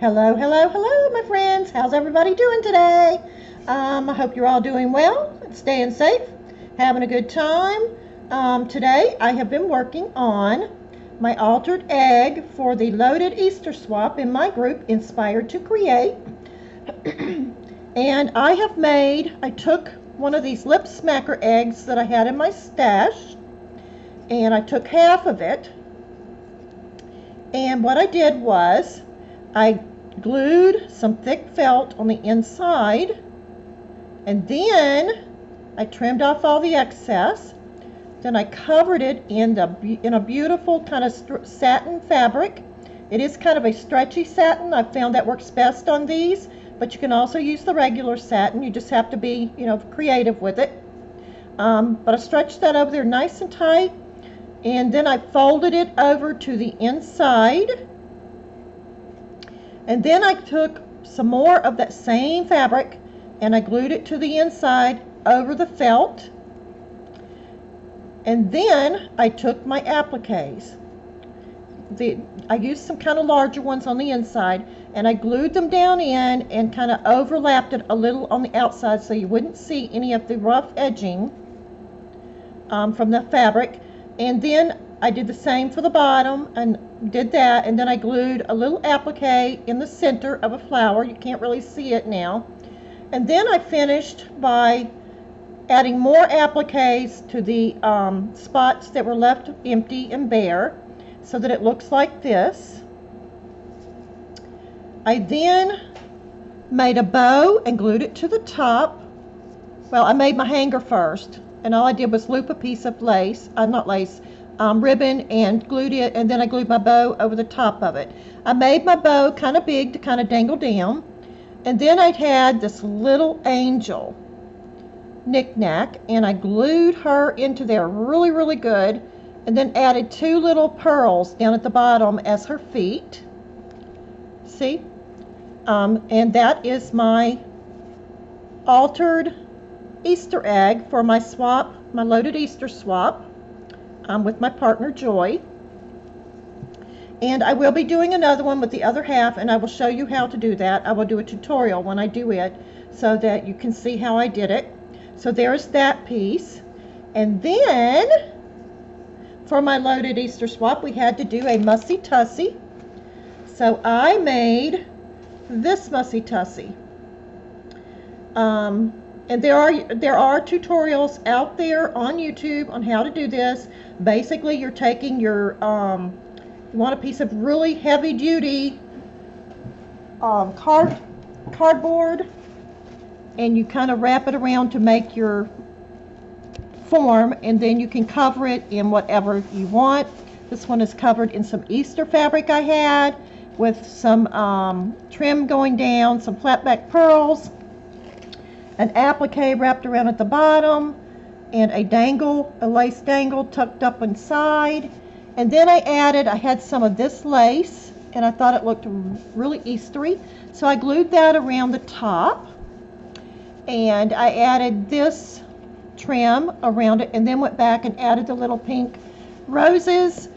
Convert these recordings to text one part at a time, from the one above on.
Hello, hello, hello, my friends. How's everybody doing today? I hope you're all doing well, staying safe, having a good time. Today, I have been working on my altered egg for the loaded Easter swap in my group, Inspired to Create. And I took one of these lip smacker eggs that I had in my stash, and I took half of it. And what I did was, I glued some thick felt on the inside, and then I trimmed off all the excess. Then I covered it in a beautiful kind of satin fabric. It is kind of a stretchy satin. I found that works best on these, but you can also use the regular satin. You just have to be, creative with it. But I stretched that over there nice and tight, and then I folded it over to the inside. And then I took some more of that same fabric and I glued it to the inside over the felt. And then I took my appliques. I used some kind of larger ones on the inside, and I glued them down in and kind of overlapped it a little on the outside so you wouldn't see any of the rough edging from the fabric. And then I did the same for the bottom and did that, and then I glued a little applique in the center of a flower. You can't really see it now. And then I finished by adding more appliques to the spots that were left empty and bare so that it looks like this. I then made a bow and glued it to the top. Well, I made my hanger first, and all I did was loop a piece of lace, not lace, ribbon, and glued it, and then I glued my bow over the top of it. I made my bow kind of big to kind of dangle down, and then I had this little angel knick-knack, and I glued her into there really, really good, and then added two little pearls down at the bottom as her feet. See? And that is my altered Easter egg for my swap, my loaded Easter swap. With my partner Joy, and I will be doing another one with the other half, and I will show you how to do that. I will do a tutorial when I do it so that you can see how I did it. So there's that piece, and then for my loaded Easter swap we had to do a mussy tussie, so I made this mussy tussie. And there are tutorials out there on YouTube on how to do this. Basically, you're taking your, you want a piece of really heavy duty cardboard, and you kind of wrap it around to make your form, and then you can cover it in whatever you want. This one is covered in some Easter fabric I had with some trim going down, some flat back pearls, an applique wrapped around at the bottom, and a lace dangle tucked up inside. And then I had some of this lace, and I thought it looked really Eastery, so I glued that around the top, and I added this trim around it, and then went back and added the little pink roses.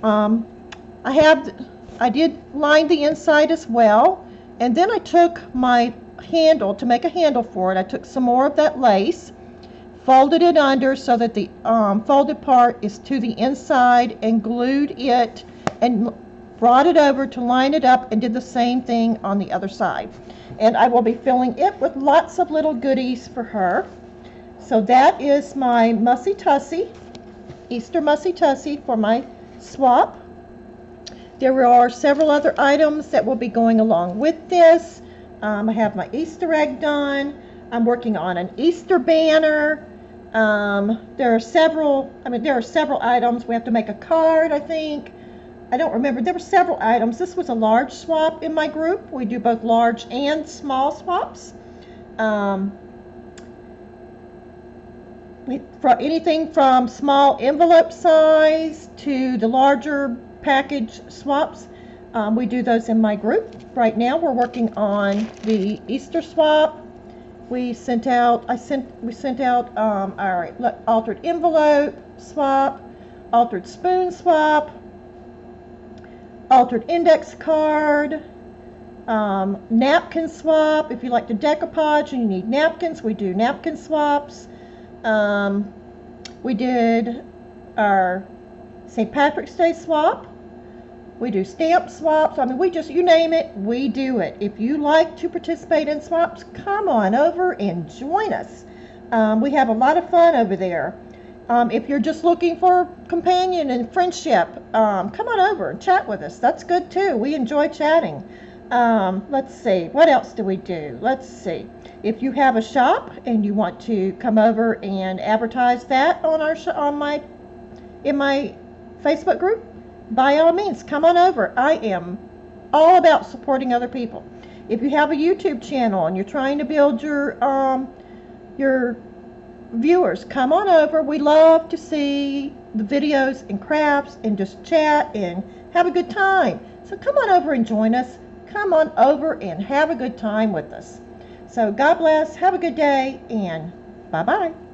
I did line the inside as well, and then I took my handle to make a handle for it. I took some more of that lace, folded it under so that the folded part is to the inside, and glued it and brought it over to line it up, and did the same thing on the other side. And I will be filling it with lots of little goodies for her. So that is my mussy tussie, Easter mussy tussie for my swap. There are several other items that will be going along with this. I have my Easter egg done. I'm working on an Easter banner. There are several items. We have to make a card, I think. I don't remember. There were several items. This was a large swap in my group. We do both large and small swaps. Anything from small envelope size to the larger package swaps. We do those in my group. Right now we're working on the Easter swap. We sent out our altered envelope swap, altered spoon swap, altered index card, napkin swap. If you like to decoupage and you need napkins, we do napkin swaps. We did our St. Patrick's Day swap. We do stamp swaps. I mean, we just, you name it, we do it. If you like to participate in swaps, come on over and join us. We have a lot of fun over there. If you're just looking for companion and friendship, come on over and chat with us. That's good too. We enjoy chatting. Let's see, what else do we do? Let's see. If you have a shop and you want to come over and advertise that on our in my Facebook group, by all means, come on over. I am all about supporting other people. If you have a YouTube channel and you're trying to build your viewers, come on over. We love to see the videos and crafts and just chat and have a good time. So come on over and join us. Come on over and have a good time with us. So God bless, have a good day, and bye-bye.